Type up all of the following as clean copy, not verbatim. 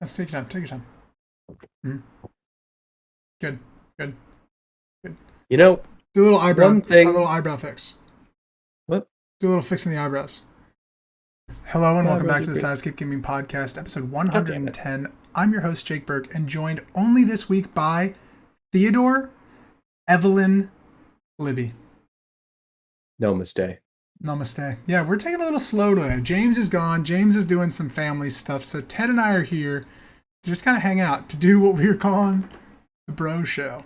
Let's take your time. Take your time. Mhm. Good. Good. Good. You know, Do a little one thing. eyebrow fix. What? Do a little fix in the eyebrows. Hello and My welcome back eyebrows to are the great. Sidescape Gaming Podcast, episode God damn it. 110. I'm your host, Jake Burke, and joined only this week by Theodore, Evelyn, Libby. No mistake. Namaste. Yeah, we're taking a little slow today. James is gone. James is doing some family stuff, so Ted and I are here to just kind of hang out, to do what we were calling the Bro Show.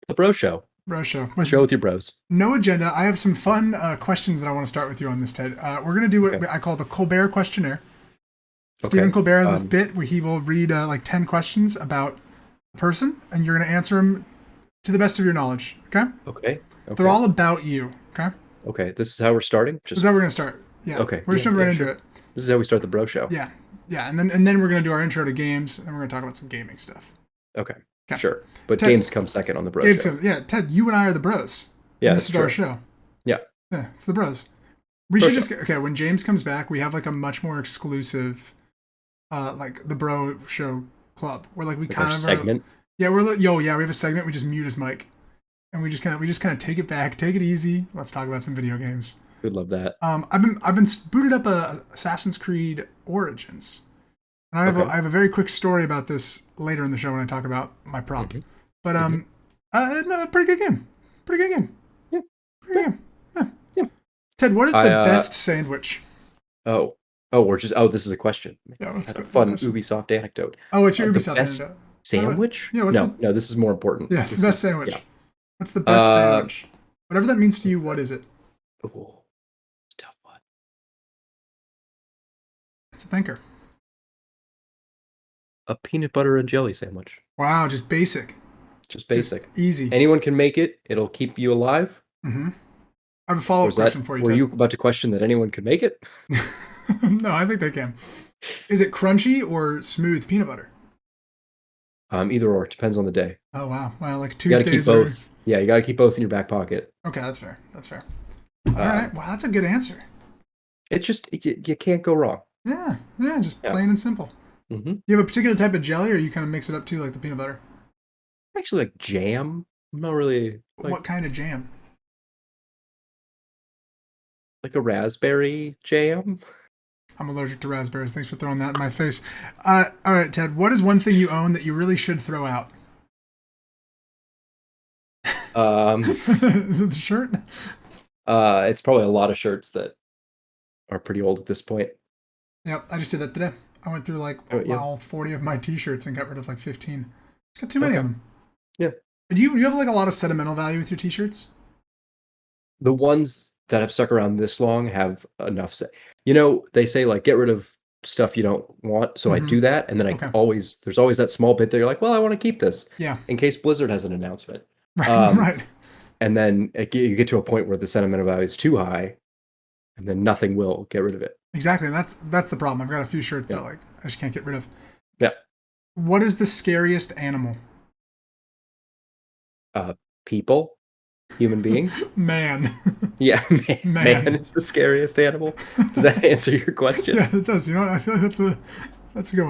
The Bro Show. Bro Show. Show with your bros. No agenda. I have some fun questions that I want to start with you on this, Ted. We're going to do what Okay. I call the Colbert Questionnaire. Okay. Stephen Colbert has this bit where he will read like 10 questions about a person, and you're going to answer them to the best of your knowledge. Okay? Okay. They're all about you. Okay? Okay. This is how we're starting. This is how we're going to start. Yeah. Okay. We're just jumping right sure. into it. This is how we start the Bro Show. Yeah. Yeah. And then we're going to do our intro to games, and we're going to talk about some gaming stuff. Okay. Okay. Sure. But Ted, games come second on the Bro games Show. yeah, Ted, you and I are the bros. Yeah. And this is true. our show. Yeah. Yeah. It's the bros. We Bro should show. just okay. When James comes back, we have like a much more exclusive, like the Bro Show Club, where like we Like kind our of segment. yeah, we're like, we have a segment. We just mute his mic, and we just kind of take it back, take it easy. Let's talk about some video games. We'd love that. I've been booted up Assassin's Creed Origins, and I have a very quick story about this later in the show when I talk about my prop. Mhm. But no, pretty good game. Pretty good game. Yeah. Pretty good game. Yeah. Yeah. Ted, what is the best sandwich? This is a question. Yeah, what's Had a the fun question? Ubisoft anecdote. Oh, it's your The Ubisoft best anecdote. sandwich? Yeah, what's No, this is more important. Yeah, This the best is- sandwich. Yeah. What's the best sandwich? Whatever that means to you, what is it? Ooh, it's a tough one. It's a thinker. A peanut butter and jelly sandwich. Wow, just basic. Just basic. Just easy. Anyone can make it. It'll keep you alive. Mm-hmm. I have a follow-up question for you, Were Ted. you about to question that anyone could make it? No, I think they can. Is it crunchy or smooth peanut butter? Either or. It depends on the day. Oh, wow. Well, like You got to keep Tuesdays both. Yeah, you got to keep both in your back pocket. Okay, that's fair. That's fair. All right. Wow, that's a good answer. It's just, you can't go wrong. Yeah, just plain and simple. Mm-hmm. You have a particular type of jelly, or you kind of mix it up too, like the peanut butter? Actually, like jam. I'm not really What kind of jam? like a raspberry jam. I'm allergic to raspberries. Thanks for throwing that in my face. All right, Ted, what is one thing you own that you really should throw out? Is it the shirt? It's probably a lot of shirts that are pretty old at this point. Yep, I just did that today. I went through like all 40 of my t-shirts and got rid of like 15. Just got too many of them. Yeah. Do you have like a lot of sentimental value with your t-shirts? The ones that have stuck around this long have enough. They say like get rid of stuff you don't want. So I do that, and then there's always that small bit that you're like, well, I want to keep this. Yeah. In case Blizzard has an announcement. Right. Right. And then you get to a point where the sentimental value is too high, and then nothing will get rid of it. Exactly. That's the problem. I've got a few shirts that like I just can't get rid of. Yeah. What is the scariest animal? People, human beings. Man. Yeah, man is the scariest animal. Does that answer your question? Yeah, it does. You know what? I feel like that's a good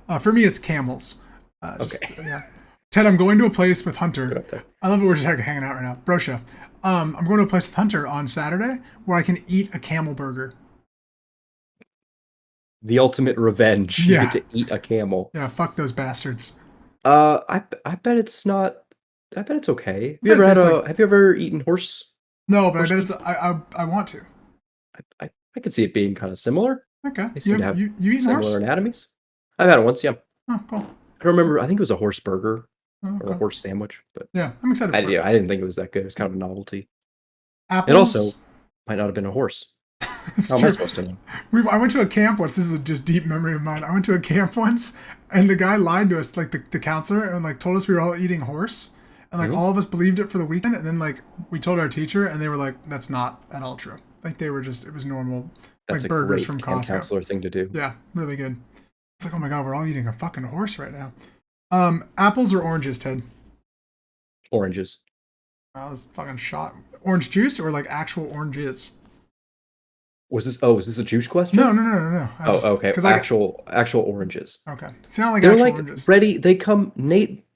one. For me, it's camels. Okay. Yeah. Ted, I'm going to a place with Hunter. Right there. I love it. We're just hanging out right now. Bro show. I'm going to a place with Hunter on Saturday where I can eat a camel burger. The ultimate revenge. Yeah. You get to eat a camel. Yeah, fuck those bastards. I bet it's not. I bet it's okay. Yeah, Have you ever eaten horse? No, but I bet it's. I want to. I could see it being kind of similar. Okay. They seem to have you eaten similar horse? anatomies. I've had it once. Yeah. Oh, cool. I don't remember. I think it was a horse burger Oh, or a cool. horse sandwich. But Yeah, I'm excited for it. I didn't think it was that good. It was kind of a novelty. Apples. It also might not have been a horse. It's How am true. I supposed to know? I went to a camp once. This is a just deep memory of mine. I went to a camp once, and the guy lied to us, like the counselor, and like told us we were all eating horse, and like all of us believed it for the weekend. And then like we told our teacher, and they were like, "That's not at all true." Like they were just, it was normal, That's like a burgers great from camp Costco. counselor thing to do. Yeah, really good. It's like, oh my god, we're all eating a fucking horse right now. Apples or oranges, Ted? Oranges. I was fucking shot. Orange juice or like actual oranges? Was this a juice No, question? no, no, no, no. I Oh, just okay. because Actual oranges. okay. It's not like They're actual like oranges. ready. They come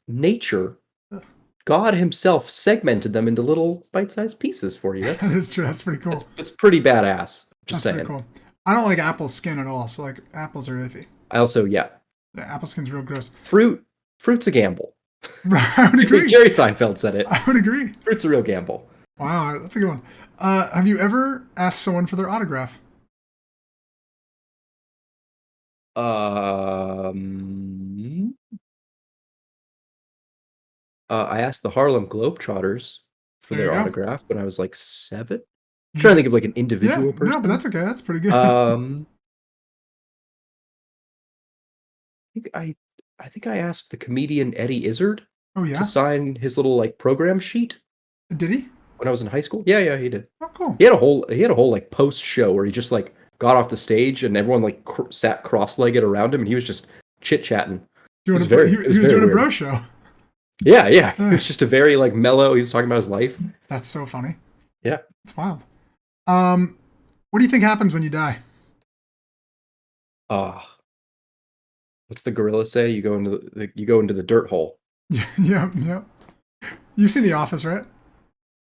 nature. Ugh. God himself segmented them into little bite-sized pieces for you. That is true. That's pretty cool. It's pretty badass. Just That's pretty saying. cool. I don't like apple skin at all. So like apples are iffy. I also, yeah. The apple skin's real gross. Fruit's a gamble. I would agree. Jerry Seinfeld said it. I would agree. Fruit's a real gamble. Wow, that's a good one. Have you ever asked someone for their autograph? I asked the Harlem Globetrotters for There you their go. autograph when I was like 7. I'm trying to think of like an individual person. No, but that's okay. That's pretty good. I think I asked the comedian Eddie Izzard Oh yeah. to sign his little like program sheet Did he? when I was in high school. Yeah, he did. Oh, cool. He had a whole like post show where he just like got off the stage and everyone like sat cross-legged around him and he was just chit-chatting. He was doing a bro show. Yeah. It was just a very like mellow. He was talking about his life. That's so funny. Yeah. It's wild. What do you think happens when you die? What's the gorilla say? You go into the dirt hole. Yeah. You've seen The Office, right?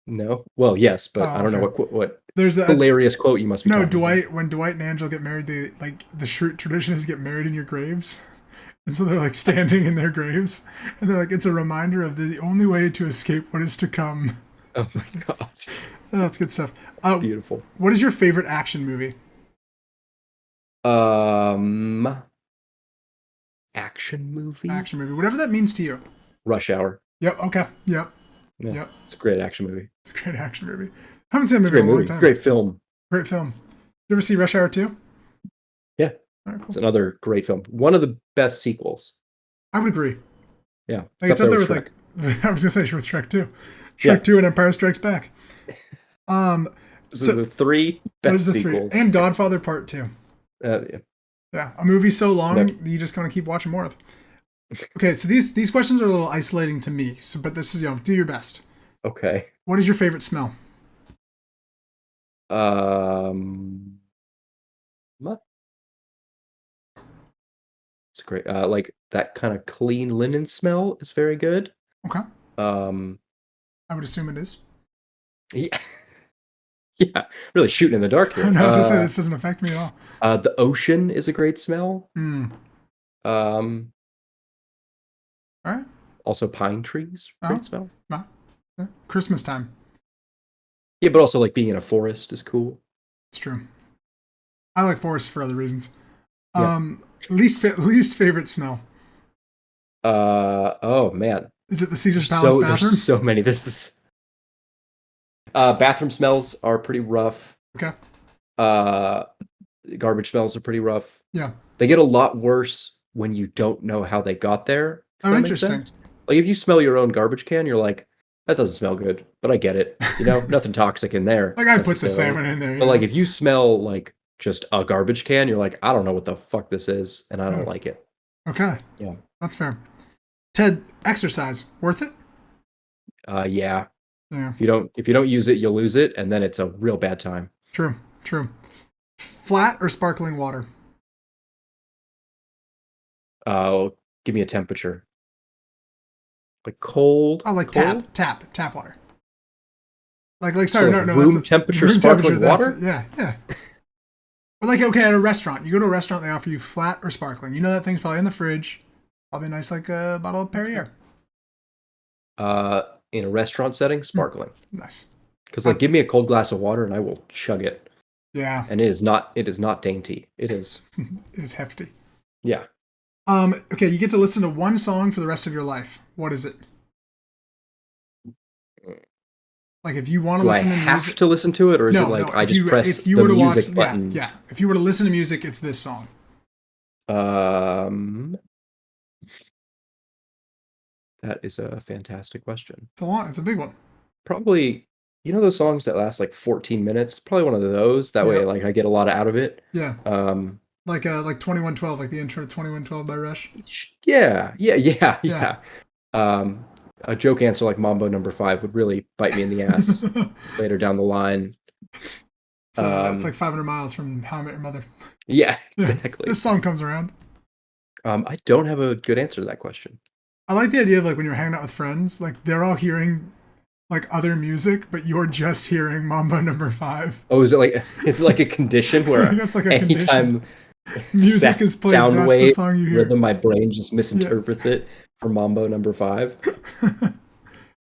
No. Well, yes, but I don't know what there's that hilarious quote you must be. No, talking about. when Dwight and Angela get married, they like the tradition is to get married in your graves. And so they're like standing in their graves, and they're like, it's a reminder of the only way to escape what is to come. Oh my god. Oh, that's good stuff. Beautiful. What is your favorite action movie? Action movie? Action movie. Whatever that means to you. Rush Hour. Yep, okay. Yep. Yeah, Yep. It's a great action movie. It's a great action movie. I haven't seen a movie in a long time. It's a great film. Great film. You ever see Rush Hour 2? Yeah. All right, cool. It's another great film. One of the best sequels. I would agree. Yeah. Like, it's up there with like I was gonna say with Shrek 2. Shrek 2 and Empire Strikes Back. This is the 3 best sequels. And Godfather Part 2. Yeah. Yeah. A movie so long that you just gonna keep watching more of. Okay, so these questions are a little isolating to me. So but this is do your best. Okay. What is your favorite smell? It's great. Like that kind of clean linen smell is very good. Okay. I would assume it is. Yeah. Yeah. Really shooting in the dark here. No, I was just saying this doesn't affect me at all. The ocean is a great smell. All right. Also pine trees, great smell. Yeah. Christmas time. Yeah, but also like being in a forest is cool. It's true. I like forests for other reasons. Yeah. Least favorite smell. Oh man. Is it the Caesar's Palace bathroom? There's so many. There's this. Bathroom smells are pretty rough. Okay. Garbage smells are pretty rough. Yeah. They get a lot worse when you don't know how they got there. Oh, interesting. Like if you smell your own garbage can, you're like, that doesn't smell good, but I get it. Nothing toxic in there. Like I put the salmon in there. But like if you smell like just a garbage can, you're like, I don't know what the fuck this is, and I don't like it. Okay. Yeah. That's fair. Ted, exercise worth it? Yeah. Yeah. If you don't use it, you'll lose it, and then it's a real bad time. True. Flat or sparkling water? Give me a temperature. Like cold. Oh, like cold? tap water. Like sorry, so no, room temperature sparkling water. Yeah. But like okay, at a restaurant, you go to a restaurant, they offer you flat or sparkling. You know that thing's probably in the fridge. Probably nice, like a bottle of Perrier. In a restaurant setting, sparkling. Nice. Because like, give me a cold glass of water and I will chug it. Yeah. And it is not dainty. It is. It is hefty. Yeah. Okay, you get to listen to one song for the rest of your life. What is it? Like if you want to listen to music. Do I have to listen to it, or is it like I just press the music button? Yeah. If you were to listen to music, it's this song. That is a fantastic question. It's a big one. Probably, those songs that last like 14 minutes. Probably one of those. That way, like I get a lot out of it. Yeah. Like 2112, like the intro to 2112 by Rush. Yeah. A joke answer like Mambo Number 5 would really bite me in the ass later down the line. It's like 500 miles from How I Met Your Mother. Yeah, exactly. This song comes around. I don't have a good answer to that question. I like the idea of like when you're hanging out with friends, like they're all hearing like other music, but you're just hearing Mambo Number 5. Oh, is it like a condition where that's like a anytime music is played, sound that's wave, the song you hear. Rhythm, my brain just misinterprets it for Mambo Number 5.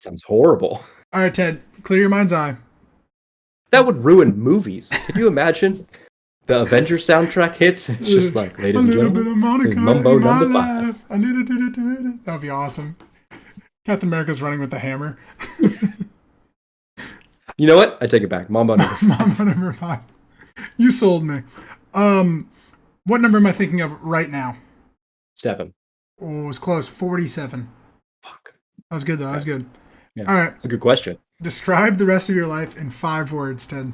Sounds horrible. All right, Ted, clear your mind's eye. That would ruin movies. Can you imagine? The Avengers soundtrack hits, and it's just like, ladies and gentlemen, Mambo Number 5. That would be awesome. Captain America's running with the hammer. You know what? I take it back. Mambo Number 5. Mambo Number 5. You sold me. What number am I thinking of right now? 7. Oh, it was close. 47. Fuck. That was good, though. That was good. Yeah. All right. It's a good question. Describe the rest of your life in 5 words, Ted.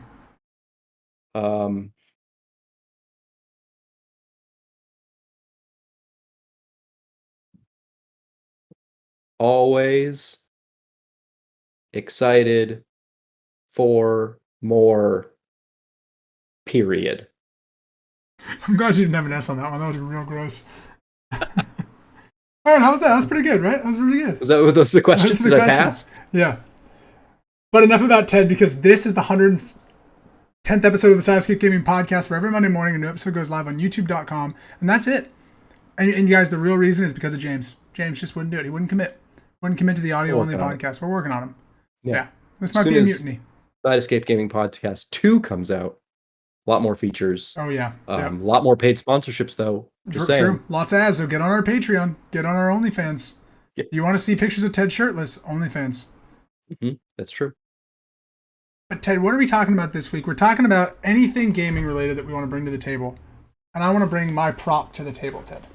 Always excited for more, period. I'm glad you didn't have an S on that one. That would be real gross. All right, how was that? That was pretty good, right? That was pretty good. Was that those the questions that I passed? Yeah. But enough about Ted, because this is the 110th episode of the Side Escape Gaming Podcast, where every Monday morning a new episode goes live on youtube.com, and that's it. And you guys, the real reason is because of James. James just wouldn't do it. He wouldn't commit. Wouldn't commit to the audio-only podcast. We're working on him. Yeah. This might be a mutiny. Side Escape Gaming Podcast 2 comes out. A lot more features. Oh, yeah. A lot more paid sponsorships, though. True. Lots of ads, so get on our Patreon. Get on our OnlyFans. Yep. You want to see pictures of Ted shirtless? OnlyFans. Mm-hmm. That's true. But Ted, what are we talking about this week? We're talking about anything gaming related that we want to bring to the table. And I want to bring my prop to the table, Ted.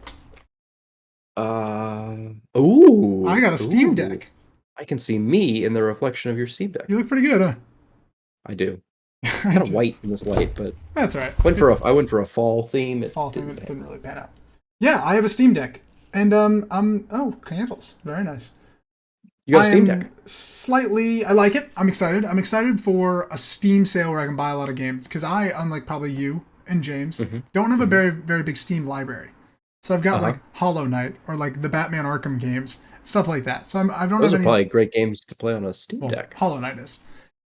Ooh. I got a Steam Deck. I can see me in the reflection of your Steam Deck. You look pretty good, huh? I do. Kind of white in this light, but that's all right. I went for a fall theme. It didn't really pan out. Yeah, I have a Steam Deck, and candles, very nice. You got a Steam Deck? Slightly, I like it. I'm excited. I'm excited for a Steam sale where I can buy a lot of games, because I, unlike probably you and James, don't have a very, very big Steam library. So I've got like Hollow Knight or like the Batman Arkham games, stuff like that. So I don't. Those are probably great games to play on a Steam Deck. Hollow Knight is.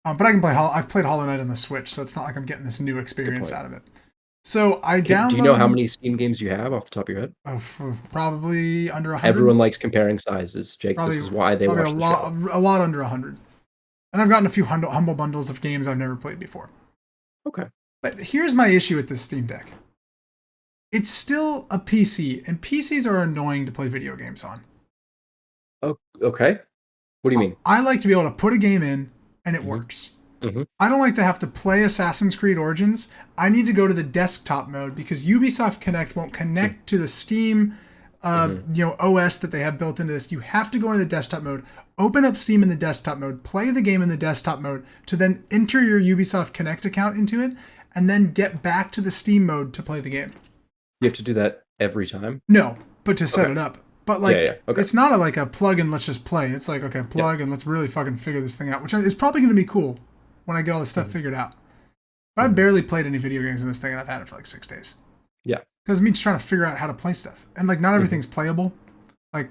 But I can play I've played Hollow Knight on the Switch, so it's not like I'm getting this new experience out of it. So I downloaded... Do you know how many Steam games you have off the top of your head? Probably under 100. Everyone likes comparing sizes, Jake. This is why they watch the show. A lot under 100. And I've gotten a few humble bundles of games I've never played before. Okay. But here's my issue with this Steam Deck. It's still a PC, and PCs are annoying to play video games on. Oh, okay. What do you mean? I like to be able to put a game in, and it works. I don't like to have to play Assassin's Creed Origins. I need to go to the desktop mode because Ubisoft Connect won't connect to the Steam OS that they have built into this. You have to go into the desktop mode, open up Steam in the desktop mode, play the game in the desktop mode, to then enter your Ubisoft Connect account into it, and then get back to the Steam mode to play the game. You have to do that every time? No, but to set it up. But like, Okay. It's not like a plug and let's just play. It's like, okay, plug and let's really fucking figure this thing out, which is probably going to be cool when I get all this stuff figured out. But I've barely played any video games in this thing, and I've had it for like 6 days. Yeah. Because me just trying to figure out how to play stuff. And like, not everything's playable. Like,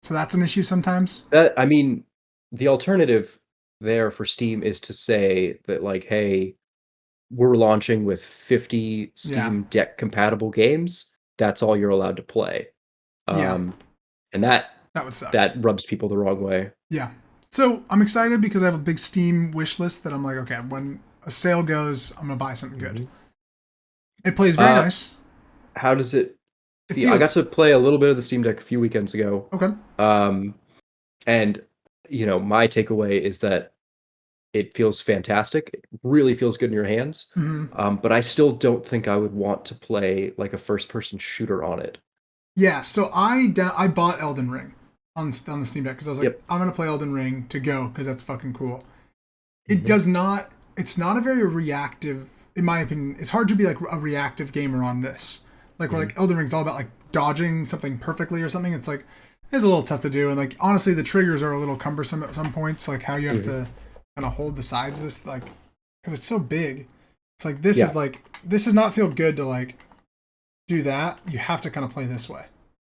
so that's an issue sometimes. I mean, the alternative there for Steam is to say that like, hey, we're launching with 50 Steam Deck compatible games. That's all you're allowed to play. And that would suck. That rubs people the wrong way. Yeah. So I'm excited because I have a big Steam wish list that I'm like, okay, when a sale goes, I'm gonna buy something good. It plays very nice. How does it feel? I got to play a little bit of the Steam Deck a few weekends ago. Okay. And my takeaway is that it feels fantastic. It really feels good in your hands. But I still don't think I would want to play like a first-person shooter on it. Yeah, so I bought Elden Ring on the Steam Deck because I was like, I'm going to play Elden Ring to go because that's fucking cool. It does not... It's not a very reactive... In my opinion, it's hard to be like a reactive gamer on this. Like, where like Elden Ring's all about like dodging something perfectly or something. It's like, it's a little tough to do. And like, honestly, the triggers are a little cumbersome at some points. Like how you have to kind of hold the sides of this, like, because it's so big. It's like this is like this does not feel good to like do that. You have to kind of play this way.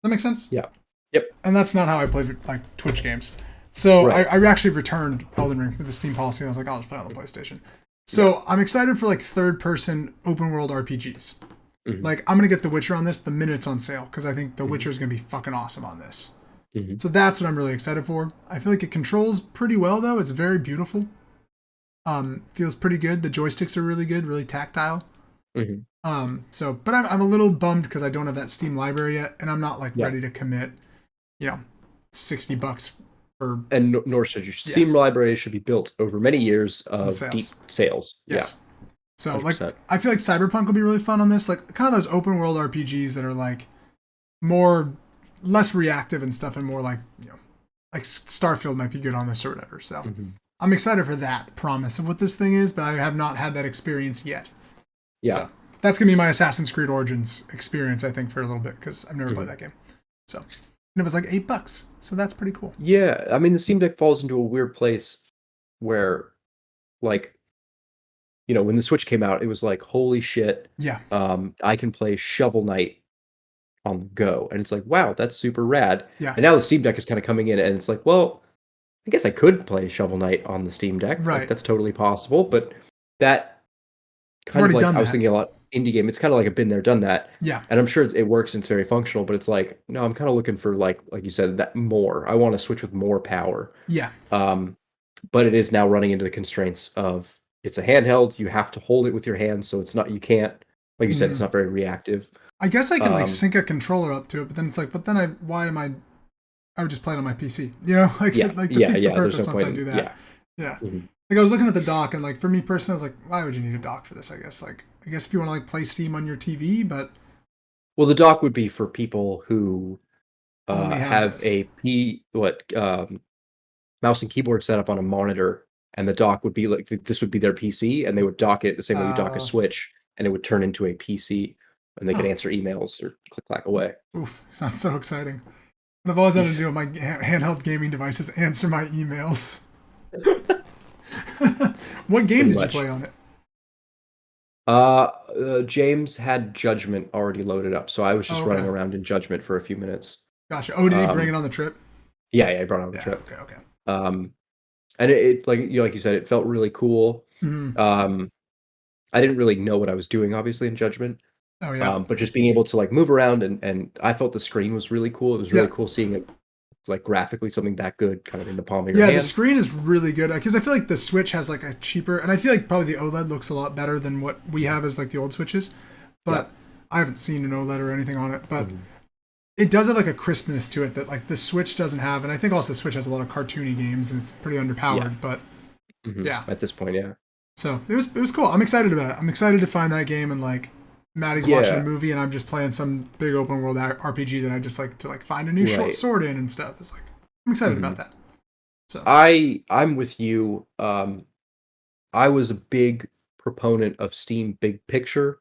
That makes sense? Yeah. Yep. And that's not how I play like Twitch games. So I actually returned Elden Ring with the Steam policy, and I was like, I'll just play on the PlayStation. So I'm excited for like third-person open-world RPGs. Like I'm gonna get The Witcher on this the minute it's on sale because I think The Witcher is gonna be fucking awesome on this. So that's what I'm really excited for. I feel like it controls pretty well though. It's very beautiful. Feels pretty good. The joysticks are really good, really tactile. So, but I'm a little bummed because I don't have that Steam library yet, and I'm not like ready to commit, $60 for. And nor should you. Steam library should be built over many years of deep sales. Yes. Yeah. So 100%. Like, I feel like Cyberpunk will be really fun on this. Like, kind of those open world RPGs that are like less reactive and stuff, and more like like Starfield might be good on this or whatever. So I'm excited for that promise of what this thing is, but I have not had that experience yet. Yeah. So that's gonna be my Assassin's Creed Origins experience, I think, for a little bit because I've never played that game. So, and it was like $8, so that's pretty cool. Yeah, I mean, the Steam Deck falls into a weird place where, like, when the Switch came out, it was like, holy shit. Yeah. I can play Shovel Knight on the go. And it's like, wow, that's super rad. Yeah. And now the Steam Deck is kind of coming in and it's like, well, I guess I could play Shovel Knight on the Steam Deck. Right. Like, that's totally possible. But that kind of like, I was thinking a lot indie game. It's kind of like a been there, done that. Yeah. And I'm sure it works and it's very functional, but it's like, no, I'm kind of looking for like you said, that more. I want to switch with more power. Yeah. But it is now running into the constraints of it's a handheld. You have to hold it with your hands, so it's not. You can't, like you said, it's not very reactive. I guess I can like sync a controller up to it, but then it's like, I would just play it on my PC. Like defeats the purpose once I do that. Yeah. Like I was looking at the dock, and like for me personally, I was like, why would you need a dock for this? I guess if you want to like play Steam on your TV, but the dock would be for people who have mouse and keyboard set up on a monitor. And the dock would be like, this would be their PC, and they would dock it the same way you dock a Switch, and it would turn into a PC, and they could answer emails or click away. Oof, sounds so exciting. What I've always had to do with my handheld gaming devices, answer my emails. What game did you play on it? James had Judgment already loaded up, so I was just running around in Judgment for a few minutes. Gotcha. Oh, did he bring it on the trip? Yeah, he brought it on the trip. Okay. And it like you said, it felt really cool. I didn't really know what I was doing, obviously, in Judgment. Oh yeah. But just being able to like move around and I felt the screen was really cool. It was really cool seeing it like graphically something that good kind of in the palm of your hand. Yeah, the screen is really good because I feel like the Switch has like a cheaper, and I feel like probably the OLED looks a lot better than what we have as like the old Switches. But I haven't seen an OLED or anything on it, but. It does have like a crispness to it that like the Switch doesn't have, and I think also the Switch has a lot of cartoony games and it's pretty underpowered. But at this point, So it was cool. I'm excited about it. I'm excited to find that game, and like Maddie's watching a movie and I'm just playing some big open world RPG that I just like to like find a new short sword in and stuff. It's like I'm excited about that. So I'm with you. I was a big proponent of Steam Big Picture,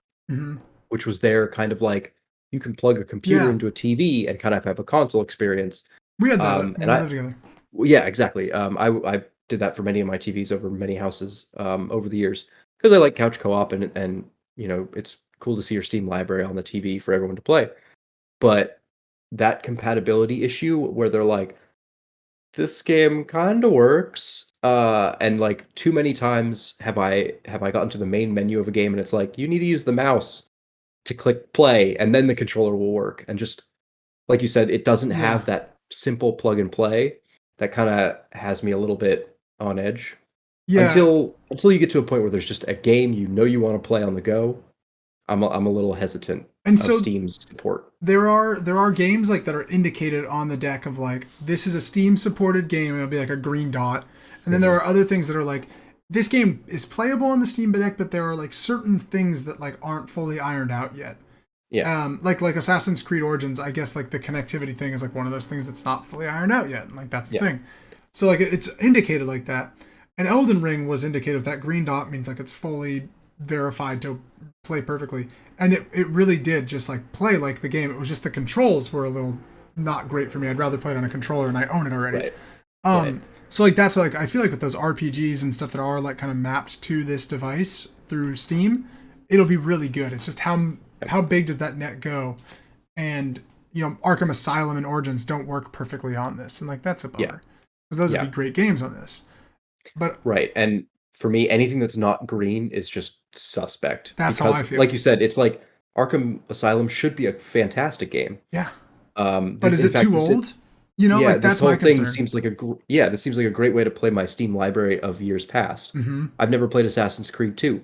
which was their kind of like. You can plug a computer into a TV and kind of have a console experience. We had that when we lived together. Yeah, exactly. I did that for many of my TVs over many houses over the years because I like couch co-op and it's cool to see your Steam library on the TV for everyone to play. But that compatibility issue where they're like, this game kind of works, and like too many times have I gotten to the main menu of a game and it's like you need to use the mouse to click play and then the controller will work, and just like you said, it doesn't have that simple plug and play that kind of has me a little bit on edge until you get to a point where there's just a game you want to play on the go. I'm a little hesitant of Steam's support. There are games like that are indicated on the deck of like this is a Steam supported game, and it'll be like a green dot, and then there are other things that are like this game is playable on the Steam Deck, but there are like certain things that like aren't fully ironed out yet. Yeah. Like Assassin's Creed Origins, I guess like the connectivity thing is like one of those things that's not fully ironed out yet. And like that's the thing. So like it's indicated like that. And Elden Ring was indicated that green dot means like it's fully verified to play perfectly. And it really did just like play like the game. It was just the controls were a little not great for me. I'd rather play it on a controller and I own it already. Right. So like that's like I feel like with those RPGs and stuff that are like kind of mapped to this device, through Steam, it'll be really good. It's just how big does that net go? And Arkham Asylum and Origins don't work perfectly on this, and like that's a bummer because those would be great games on this. But right, and for me, anything that's not green is just suspect. That's how I feel. Like you said, it's like Arkham Asylum should be a fantastic game. Yeah. But is it too old? Like that's my concern. This whole thing seems like this seems like a great way to play my Steam library of years past. Mm-hmm. I've never played Assassin's Creed 2,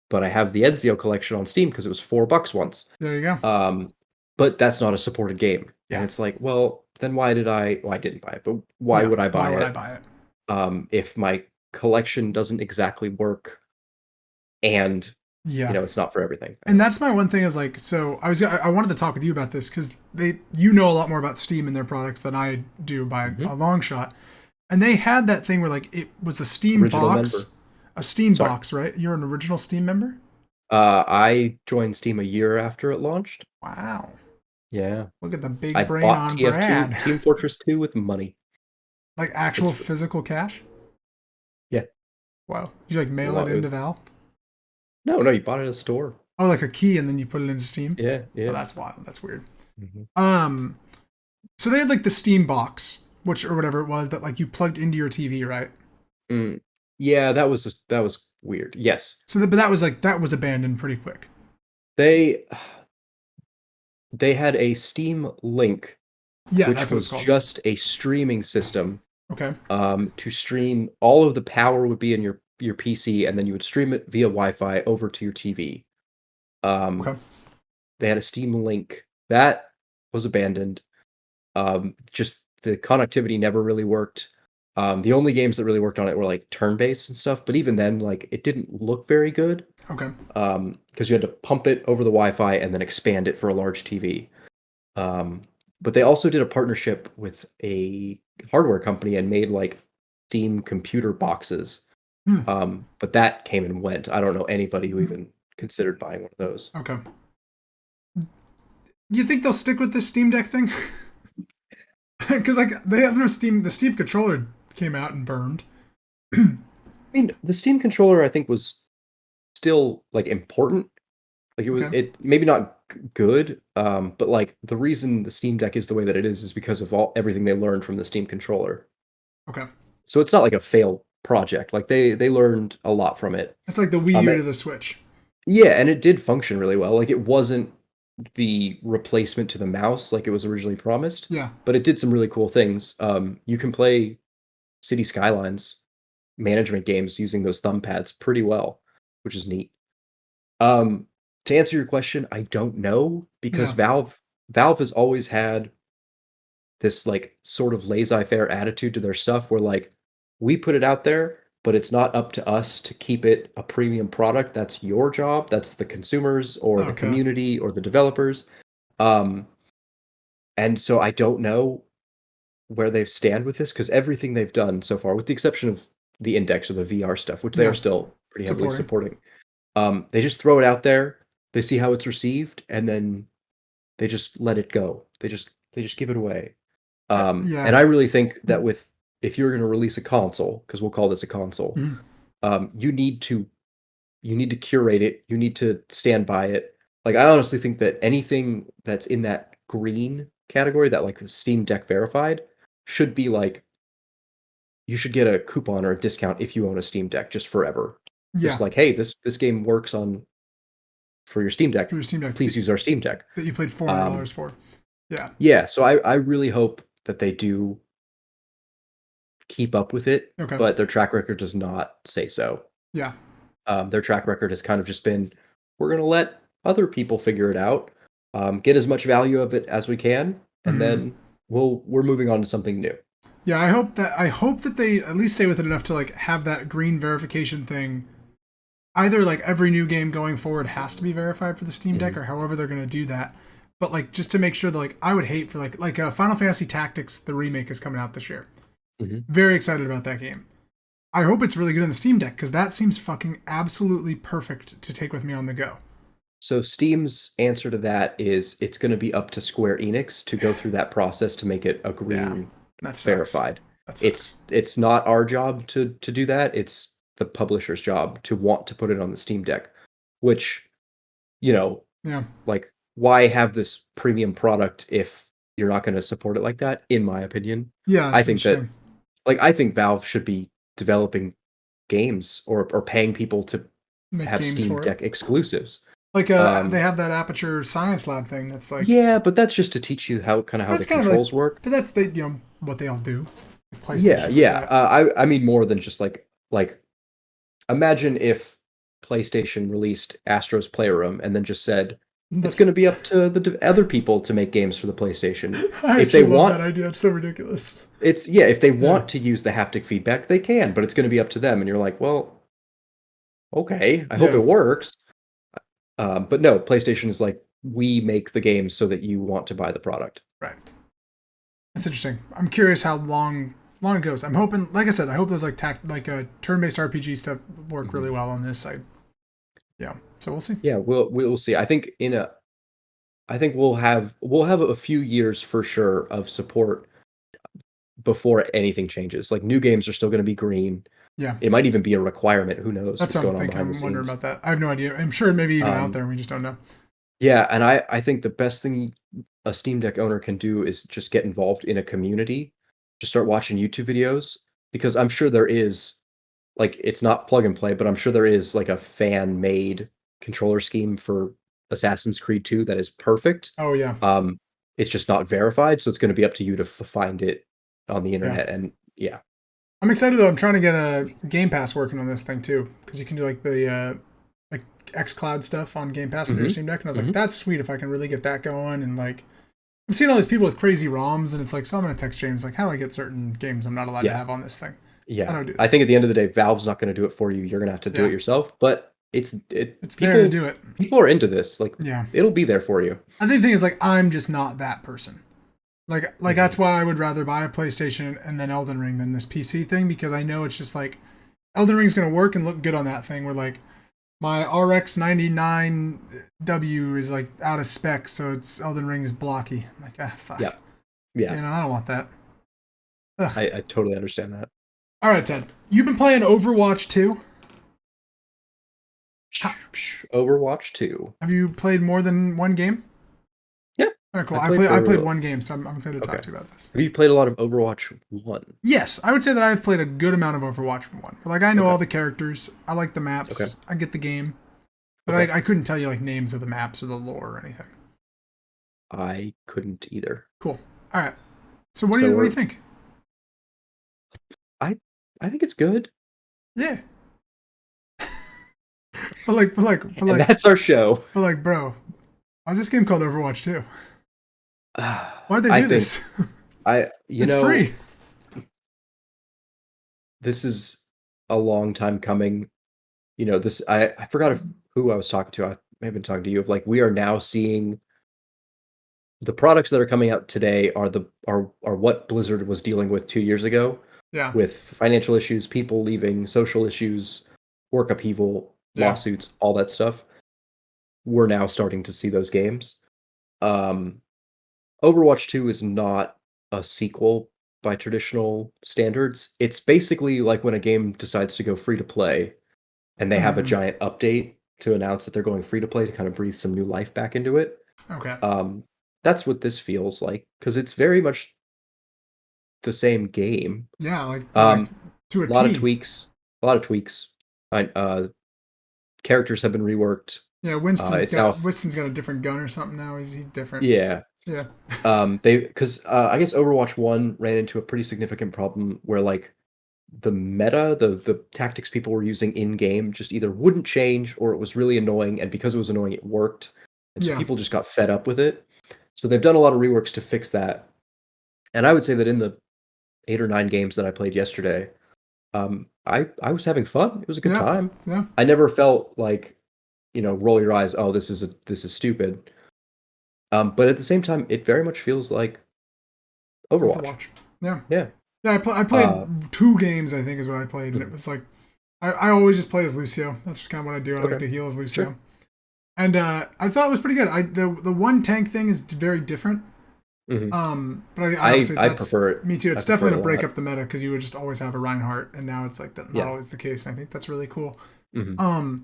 but I have the Ezio collection on Steam because it was $4 once. There you go. But that's not a supported game. Yeah. And it's like, well, then why did I didn't buy it, but why would I buy it? Why would I buy it? If my collection doesn't exactly work and it's not for everything. And that's my one thing is like, so I wanted to talk with you about this because you know a lot more about Steam and their products than I do by a long shot. And they had that thing where like it was a Steam original box, member. A Steam box, right? You're an original Steam member? I joined Steam a year after it launched. Wow. Yeah. Look at the big brain on Brad. Team Fortress 2 with money. Like actual physical cash? Yeah. Wow. You like mail it into Valve? No, you bought it at a store. Oh, like a key and then you put it into Steam? Yeah. Oh, that's wild. That's weird. Mm-hmm. So they had like the Steam box, or whatever it was that like you plugged into your TV, right? Yeah, that was weird. Yes. So but that was abandoned pretty quick. They had a Steam Link, which was just a streaming system. Okay. To stream, all of the power would be in your PC, and then you would stream it via Wi-Fi over to your TV. Okay. They had a Steam Link that was abandoned. Just the connectivity never really worked. The only games that really worked on it were like turn-based and stuff, but even then, like it didn't look very good. Okay. Because you had to pump it over the Wi-Fi and then expand it for a large TV. But they also did a partnership with a hardware company and made like Steam computer boxes. But that came and went. I don't know anybody who even considered buying one of those. Okay. Do you think they'll stick with this Steam Deck thing? Because like they have no Steam. The Steam controller came out and burned. I mean, the Steam controller I think was still like important. Like it was, it maybe not good, but like the reason the Steam Deck is the way that it is because of everything they learned from the Steam controller. Okay. So it's not like a failed project. Like they learned a lot from it. It's like the Wii U to the Switch. Yeah, and it did function really well. Like it wasn't the replacement to the mouse like it was originally promised. Yeah. But it did some really cool things. You can play City Skylines management games using those thumb pads pretty well, which is neat. To answer your question, I don't know because Valve has always had this like sort of laissez-faire attitude to their stuff where like we put it out there, but it's not up to us to keep it a premium product. That's your job. That's the consumers or the community or the developers. And so I don't know where they stand with this because everything they've done so far, with the exception of the Index or the VR stuff, which they are still pretty heavily supporting, they just throw it out there. They see how it's received, and then they just let it go. They just give it away. And I really think that if you're going to release a console, because we'll call this a console, you need to curate it. You need to stand by it. Like I honestly think that anything that's in that green category, that like Steam Deck verified, should be like you should get a coupon or a discount if you own a Steam Deck just forever. Yeah. Just like, hey, this game works for your Steam Deck. Please use our Steam Deck that you paid $400 for. Yeah. Yeah. So I really hope that they do keep up with it. Okay. But their track record does not say so. Yeah. Their track record has kind of just been, we're going to let other people figure it out, get as much value of it as we can, and then we're moving on to something new. Yeah, I hope that they at least stay with it enough to like have that green verification thing. Either like every new game going forward has to be verified for the Steam Deck, or however they're going to do that. But like just to make sure that like I would hate for like Final Fantasy Tactics, the remake is coming out this year. Very excited about that game. I hope it's really good on the Steam Deck because that seems fucking absolutely perfect to take with me on the go. So Steam's answer to that is it's going to be up to Square Enix to go through that process to make it a green verified. It's not our job to do that. It's the publisher's job to want to put it on the Steam Deck. which, Yeah. like, why have this premium product if you're not going to support it like that? In my opinion, Yeah, I think that, like, I think Valve should be developing games or paying people to make have games Steam for Deck it. exclusives. Like they have that Aperture Science Lab thing. That's like, yeah, but that's just to teach you how the controls work. But that's what they all do. PlayStation. Yeah. I mean more than just like imagine if PlayStation released Astro's Playroom and then just said it's going to be up to the other people to make games for the PlayStation. If they want that idea, it's so ridiculous. If they want to use the haptic feedback, they can, but it's going to be up to them. And you're like, well, okay, I hope it works. But no, PlayStation is like, we make the games so that you want to buy the product. Right. That's interesting. I'm curious how long it goes. I'm hoping, like I said, I hope those like turn-based RPG stuff work really well on this side. Yeah. So we'll see. Yeah, we'll see. I think we'll have a few years for sure of support before anything changes. Like, new games are still going to be green. Yeah. It might even be a requirement. Who knows? That's what I'm thinking. I'm wondering about that. I have no idea. I'm sure maybe even out there, and we just don't know. Yeah, and I think the best thing a Steam Deck owner can do is just get involved in a community. Just start watching YouTube videos, because I'm sure there is, like, it's not plug and play, but I'm sure there is like a fan-made controller scheme for Assassin's Creed 2 that is perfect. Oh yeah. It's just not verified, so it's going to be up to you to find it on the internet. And yeah. I'm excited though. I'm trying to get a Game Pass working on this thing too, because you can do like the like xCloud stuff on Game Pass through your Steam Deck, and I was like, that's sweet if I can really get that going. And like, I'm seeing all these people with crazy ROMs, and it's like, so I'm gonna text James like, how do I get certain games I'm not allowed to have on this thing? Yeah, I don't do that. I think at the end of the day, Valve's not going to do it for you. You're going to have to do it yourself. But it's there to do it. People are into this. Like, it'll be there for you. I think the thing is, like, I'm just not that person. Like that's why I would rather buy a PlayStation and then Elden Ring than this PC thing, because I know it's just like Elden Ring's gonna work and look good on that thing. Where like my RX 99W is like out of spec, so it's Elden Ring is blocky. I'm like, fuck. Yeah. I don't want that. I totally understand that. All right, Ted, you've been playing Overwatch 2? Overwatch 2. Have you played more than one game? Yeah. All right, cool. I played one game, so I'm excited to talk to you about this. Have you played a lot of Overwatch 1? Yes, I would say that I've played a good amount of Overwatch 1. Like, I know all the characters. I like the maps. I get the game. But I couldn't tell you, like, names of the maps or the lore or anything. I couldn't either. Cool. All right. So what do you think? I think it's good. Yeah. but and that's our show. But like, bro, why's this game called Overwatch 2? Why'd they do this? It's free. This is a long time coming. This I forgot who I was talking to. I may have been talking to you, of like, we are now seeing the products that are coming out today are what Blizzard was dealing with 2 years ago. Yeah. With financial issues, people leaving, social issues, work upheaval, lawsuits, all that stuff. We're now starting to see those games. Overwatch 2 is not a sequel by traditional standards. It's basically like when a game decides to go free to play and they have a giant update to announce that they're going free to play to kind of breathe some new life back into it. Okay. That's what this feels like, because it's very much the same game. Yeah, like to a lot of tweaks. Characters have been reworked. Yeah, Winston's got a different gun or something now. Is he different? Yeah. Yeah. Because I guess Overwatch 1 ran into a pretty significant problem where, like, the meta, the tactics people were using in game just either wouldn't change, or it was really annoying, and because it was annoying, it worked. And so people just got fed up with it. So they've done a lot of reworks to fix that. And I would say that in the 8 or 9 games that I played yesterday, I was having fun. It was a good time. Yeah. I never felt like, roll your eyes, oh, this is stupid. But at the same time, it very much feels like Overwatch. Yeah. Yeah. Yeah, I played 2 games, I think, is what I played, and it was like, I always just play as Lucio. That's just kind of what I do. I like to heal as Lucio. Sure. And I thought it was pretty good. The one tank thing is very different. Mm-hmm. But I prefer it. Me too. It's definitely to break up the meta, because you would just always have a Reinhardt, and now it's like not always the case. And I think that's really cool. Mm-hmm.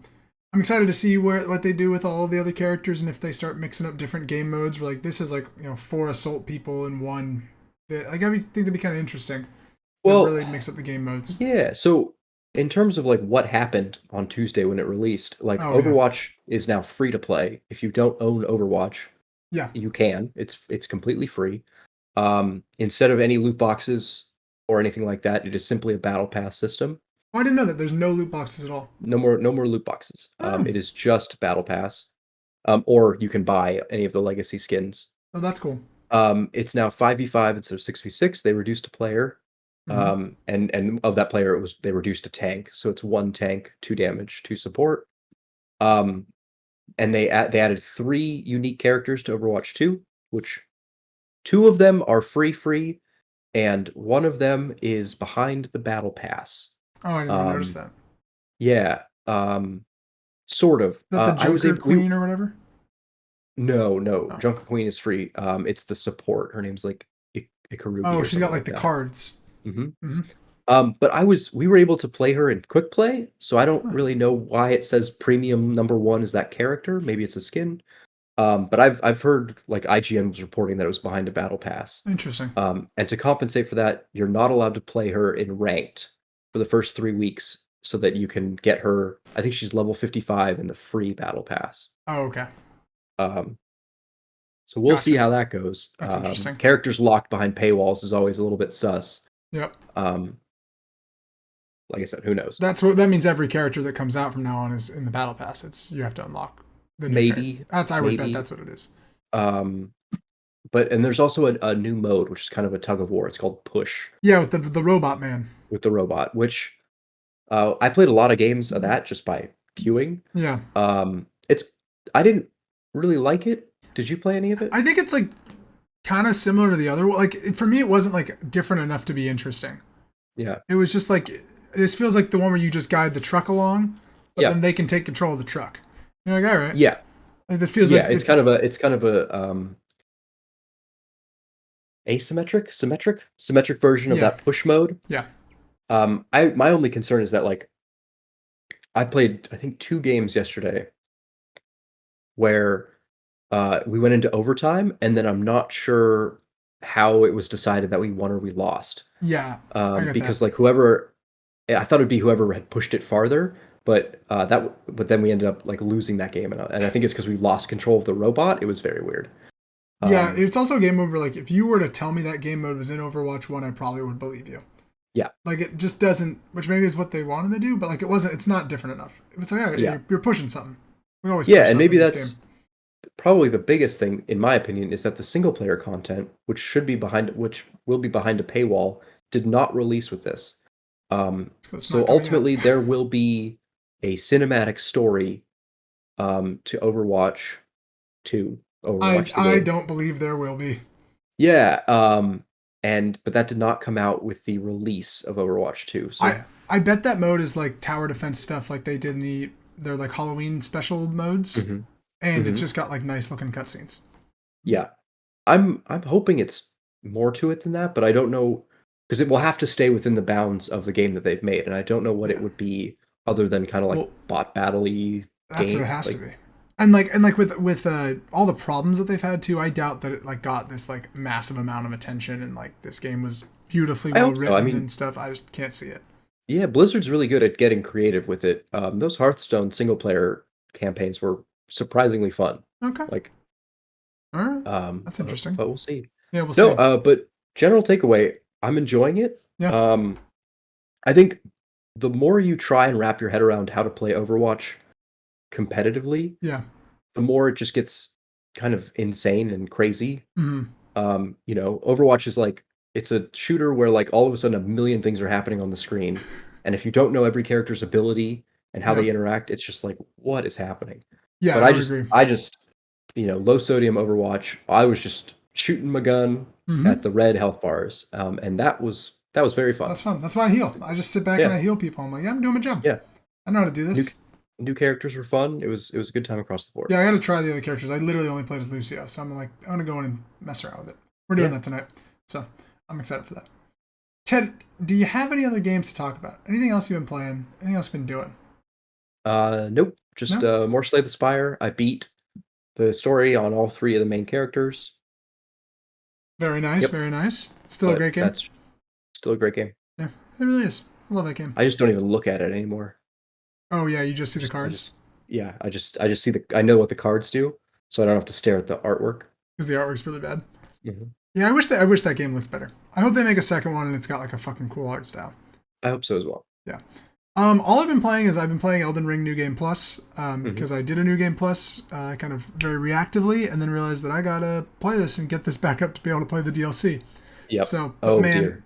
I'm excited to see what they do with all the other characters and if they start mixing up different game modes. Where like this is like 4 assault people in one. Like I think that'd be kind of interesting to Well, really mix up the game modes. yeah. So in terms of like what happened on Tuesday when it released, like Oh yeah, Overwatch is now free to play. If you don't own Overwatch, yeah. you can. It's completely free. Instead of any loot boxes or anything like that, it is simply a battle pass system. Oh, I didn't know that. There's no loot boxes at all. No more loot boxes. Oh, It is just battle pass. Or you can buy any of the legacy skins. oh that's cool. It's now 5v5 instead of 6v6. They reduced a player. Mm-hmm. And of that player, they reduced a tank. So it's 1 tank, 2 damage, 2 support. And they added 3 unique characters to Overwatch 2, which 2 of them are free, and 1 of them is behind the battle pass. Oh, I didn't even notice that. Yeah, sort of. Is that the I was Joker able. Queen or whatever? No, Oh. Junker Queen is free. It's the support. Her name's like Ikarugi. Oh, Or she's got something like the that. cards. Mm-hmm. Mm-hmm. But we were able to play her in quick play, so I don't Huh. really know why it says premium #1 is that character. Maybe it's a skin. But I've heard like IGN was reporting that it was behind a battle pass. Interesting. And to compensate for that, you're not allowed to play her in ranked for the first 3 weeks so that you can get her. I think she's level 55 in the free battle pass. Oh, okay. So we'll see Gotcha. how that goes. That's interesting. Characters locked behind paywalls is always a little bit sus. Yep. Like I said, who knows? That means every character that comes out from now on is in the battle pass. You have to unlock the new Maybe. I would bet that's what it is. But there's also a new mode which is kind of a tug of war. It's called Push. Yeah, with the robot man. With the robot, which I played a lot of games of that just by queuing. Yeah. I didn't really like it. Did you play any of it? I think it's like kind of similar to the other one. Like for me, it wasn't like different enough to be interesting. Yeah. It was just like this feels like the one where you just guide the truck along, but then they can take control of the truck. You're like, all right. Yeah. Like, this feels like it's kind of a symmetric version of that push mode. Yeah. My only concern is that like I played I think 2 games yesterday where we went into overtime, and then I'm not sure how it was decided that we won or we lost. Yeah. Because like I thought it'd be whoever had pushed it farther, but then we ended up like losing that game, and I think it's because we lost control of the robot. It was very weird. Yeah, it's also a game mode where like if you were to tell me that game mode was in Overwatch 1, I probably would believe you. Yeah. Like it just doesn't, which maybe is what they wanted to do, but like it's not different enough. It's like, all right, you're pushing something. We always and maybe that's probably the biggest thing, in my opinion, is that the single player content, which will be behind a paywall, did not release with this. So ultimately, there will be a cinematic story to Overwatch 2. I don't believe there will be. Yeah, but that did not come out with the release of Overwatch 2. So I bet that mode is like tower defense stuff, like they did in their like Halloween special modes. Mm-hmm. And it's just got like nice looking cutscenes. Yeah, I'm hoping it's more to it than that, but I don't know because it will have to stay within the bounds of the game that they've made, and I don't know what it would be other than kind of like bot battle-y. That's what it has to be. And like with all the problems that they've had too, I doubt that it like got this like massive amount of attention and like this game was beautifully well written and stuff. I just can't see it. Yeah, Blizzard's really good at getting creative with it. Those Hearthstone single player campaigns were surprisingly fun. Okay. Like, all right. That's interesting. But we'll see. Yeah, we'll see. No, but general takeaway, I'm enjoying it. Yeah. I think the more you try and wrap your head around how to play Overwatch competitively, the more it just gets kind of insane and crazy. Mm-hmm. Overwatch is like it's a shooter where like all of a sudden a million things are happening on the screen, and if you don't know every character's ability and how they interact, it's just like what is happening. Yeah, but I just low sodium Overwatch. I was just shooting my gun at the red health bars, and that was very fun. That's fun. That's why I heal. I just sit back and I heal people. I'm like, I'm doing my job. Yeah, I know how to do this. New characters were fun. It was a good time across the board. Yeah, I got to try the other characters. I literally only played as Lucio, so I'm like, I'm gonna go in and mess around with it. We're doing that tonight, so I'm excited for that. Ted, do you have any other games to talk about? Anything else you've been playing? Anything else you've been doing? Nope. Just No? more Slay the Spire. I beat the story on all 3 of the main characters. Very nice, Yep. very nice. Still a But great game. that's still a great game. Yeah, it really is. I love that game. I just don't even look at it anymore. Oh yeah, you just see the cards? I just see I know what the cards do, so I don't have to stare at the artwork. Because the artwork's really bad. Mm-hmm. Yeah, I wish that game looked better. I hope they make a second one and it's got like a fucking cool art style. I hope so as well. Yeah. All I've been playing is Elden Ring New Game Plus because I did a New Game Plus kind of very reactively and then realized that I gotta play this and get this back up to be able to play the DLC. Yep. So, man, dear.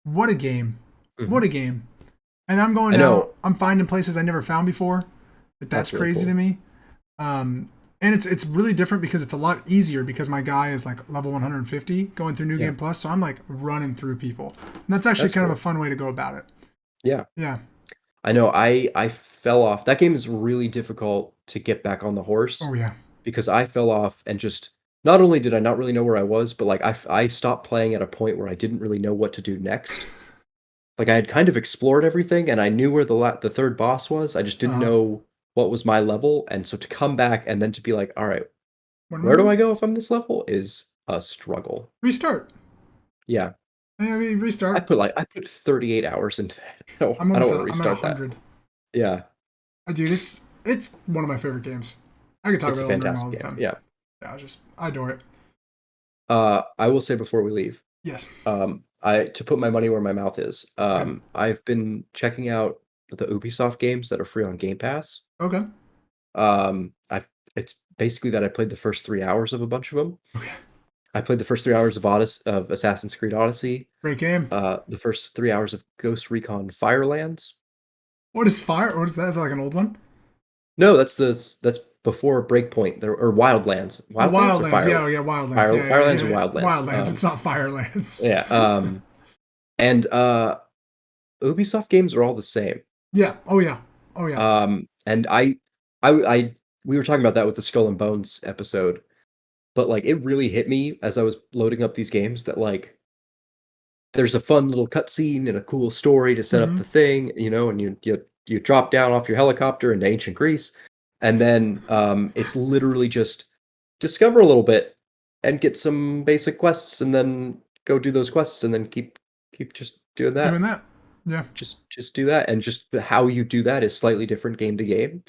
What a game! What a game! And I'm going now. I'm finding places I never found before. That's really crazy to me. And it's really different because it's a lot easier because my guy is like level 150 going through New Game Plus, so I'm like running through people, and that's actually kind of a fun way to go about it. Yeah. Yeah. I know. I fell off. That game is really difficult to get back on the horse. Oh yeah. Because I fell off and just not only did I not really know where I was, but like I stopped playing at a point where I didn't really know what to do next. Like I had kind of explored everything and I knew where the third boss was. I just didn't know what was my level, and so to come back and then to be like, all right, where do I go if I'm this level is a struggle. Restart. Yeah. I mean, restart. I put 38 hours into that. No, I don't want to restart that. Yeah. Dude, it's one of my favorite games. I could talk about Elden Ring all the time. Yeah. Yeah, I adore it. I will say before we leave. Yes. To put my money where my mouth is. Okay. I've been checking out the Ubisoft games that are free on Game Pass. Okay. It's basically that I played the first 3 hours of a bunch of them. Okay. I played the first 3 hours of Assassin's Creed Odyssey. Great game. The first 3 hours of Ghost Recon Firelands. What is Fire? What is that? Is that like an old one? No, that's before Breakpoint. Or Wildlands. Wildlands. Yeah, Wildlands. Firelands or Wildlands. Wildlands. It's not Firelands. Yeah. And Ubisoft games are all the same. Yeah. Oh yeah. And we were talking about that with the Skull and Bones episode, but like it really hit me as I was loading up these games that like there's a fun little cutscene and a cool story to set up the thing, and you drop down off your helicopter into ancient Greece, and then it's literally just discover a little bit and get some basic quests, and then go do those quests, and then keep just doing that. Yeah. Just do that, and just how you do that is slightly different game to game.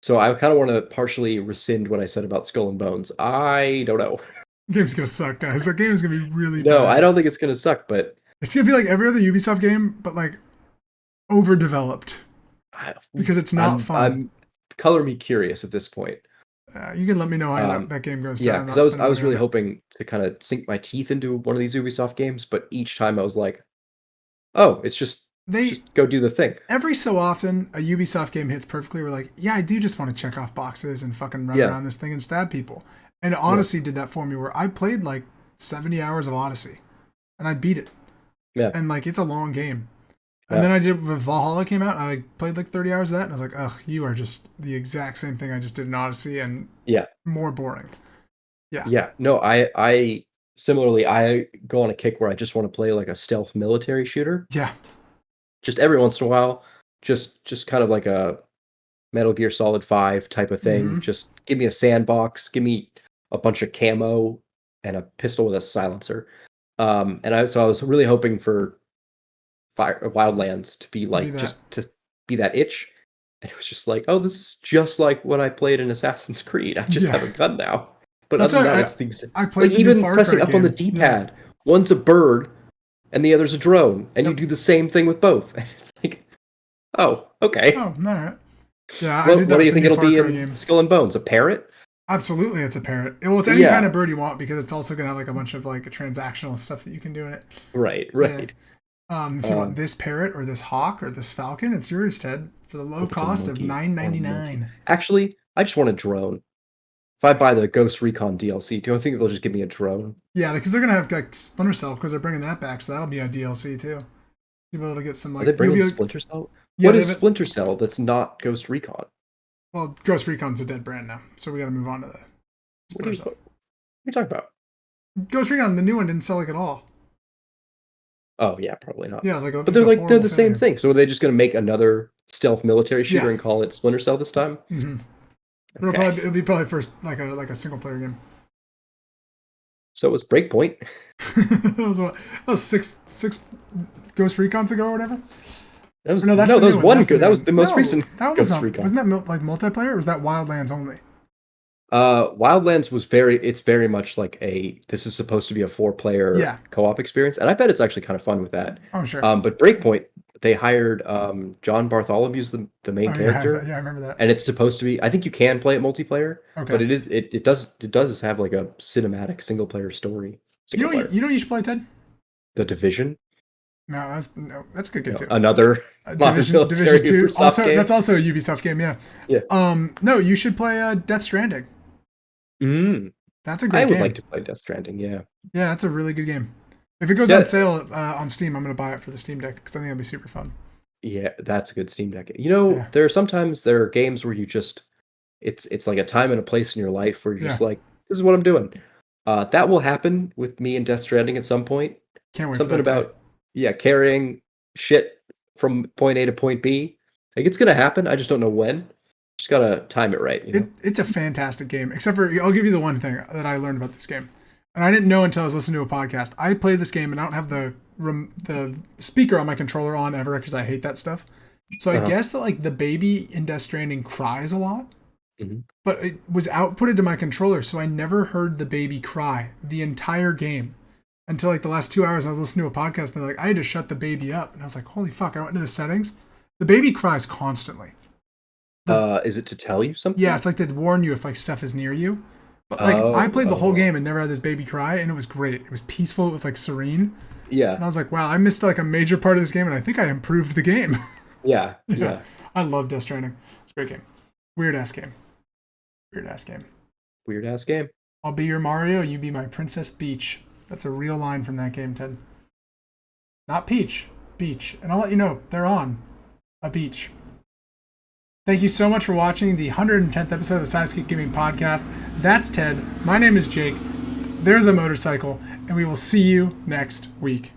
So I kind of want to partially rescind what I said about Skull and Bones. I don't know. The game's gonna suck, guys. That game is gonna be really bad. No, I don't think it's gonna suck, but it's gonna be like every other Ubisoft game, but like overdeveloped because it's not fun. Color me curious at this point. You can let me know how that game goes. Yeah, because I was really hoping to kind of sink my teeth into one of these Ubisoft games, but each time I was like, oh, it's just go do the thing. Every so often, a Ubisoft game hits perfectly. We're like, yeah, I do just want to check off boxes and fucking run around this thing and stab people. And Odyssey did that for me, where I played like 70 hours of Odyssey, and I beat it. Yeah. And like it's a long game. And then I did when Valhalla came out. I played like 30 hours of that, and I was like, ugh, you are just the exact same thing I just did in Odyssey, and more boring. Yeah. Yeah. No, I similarly, I go on a kick where I just want to play like a stealth military shooter. Yeah. Just every once in a while, just kind of like a Metal Gear Solid 5 type of thing. Just give me a sandbox, give me a bunch of camo and a pistol with a silencer. And I was really hoping for Wildlands to be like just to be that itch. And it was just like, oh, this is just like what I played in Assassin's Creed. I just have a gun now. But other than that, it's things like even pressing up on the D-pad. One's a bird and the other's a drone, and you do the same thing with both. And it's like, oh, okay. Oh, all right. Yeah, what do you think it'll be in Skull and Bones? A parrot? Absolutely, it's a parrot. Well, it's any kind of bird you want, because it's also gonna have like a bunch of like transactional stuff that you can do in it. Right. If you want this parrot or this hawk or this falcon, it's yours, Ted, for the low cost of $9.99. Actually, I just want a drone. If I buy the Ghost Recon DLC, do I think they'll just give me a drone? Yeah, because they're gonna have like Splinter Cell, because they're bringing that back, so that'll be a DLC too. You'll be able to get some like. Are they bringing Splinter Cell? Yeah, what is Splinter Cell that's not Ghost Recon? Well, Ghost Recon's a dead brand now, so we got to move on to the Splinter Cell. What are you talking about? Ghost Recon, the new one, didn't sell like at all. Oh yeah, probably not. Yeah, it's like But it's a they're horrible the same failure. thing. So are they just going to make another stealth military shooter Yeah. and call it Splinter Cell this time? Mm-hmm. Okay. It'll be probably first like a single player game. So it was Breakpoint. That was six Ghost Recons ago or whatever. That was Or no, that's no, the that new was one. one. That's the That new was one. the most No, recent that was Ghost not. Recon. Wasn't that like multiplayer? Or was that Wildlands only? Wildlands was it's very much like this is supposed to be a 4-player co-op experience, and I bet it's actually kind of fun with that. Oh sure. But Breakpoint, they hired John Bartholomew's the main character. Yeah, I remember that. And it's supposed to be, I think you can play it multiplayer, but it does have like a cinematic single player story. You know what you should play, Ted? The Division. No, that's a good game too. Another Division 2. Also, game. That's also a Ubisoft game, yeah. Yeah. No, you should play Death Stranding. That's a great game. I would like to play Death Stranding, yeah. Yeah, that's a really good game. If it goes on sale on Steam, I'm going to buy it for the Steam Deck because I think it'll be super fun. Yeah, that's a good Steam Deck. There are games where you just it's like a time and a place in your life where you're just like, this is what I'm doing. That will happen with me and Death Stranding at some point. Can't wait. Something about carrying shit from point A to point B. Like it's gonna happen. I just don't know when. Just gotta time it right. It's a fantastic game. Except for I'll give you the one thing that I learned about this game, and I didn't know until I was listening to a podcast. I played this game and I don't have the speaker on my controller on ever because I hate that stuff. So I guess that like the baby in Death Stranding cries a lot, but it was outputted to my controller, so I never heard the baby cry the entire game. Until like the last 2 hours, I was listening to a podcast and I had to shut the baby up. And I was like, holy fuck, I went into the settings. The baby cries constantly. Is it to tell you something? Yeah, it's like to warn you if like stuff is near you. But like I played the whole game and never had this baby cry, and it was great. It was peaceful. It was like serene. Yeah. And I was like, wow, I missed like a major part of this game, and I think I improved the game. Yeah. I love Death Stranding. It's a great game. Weird ass game. I'll be your Mario, you be my Princess Peach. That's a real line from that game, Ted. Not Peach, Beach. And I'll let you know, they're on a beach. Thank you so much for watching the 110th episode of the Sidescape Gaming Podcast. That's Ted. My name is Jake. There's a motorcycle. And we will see you next week.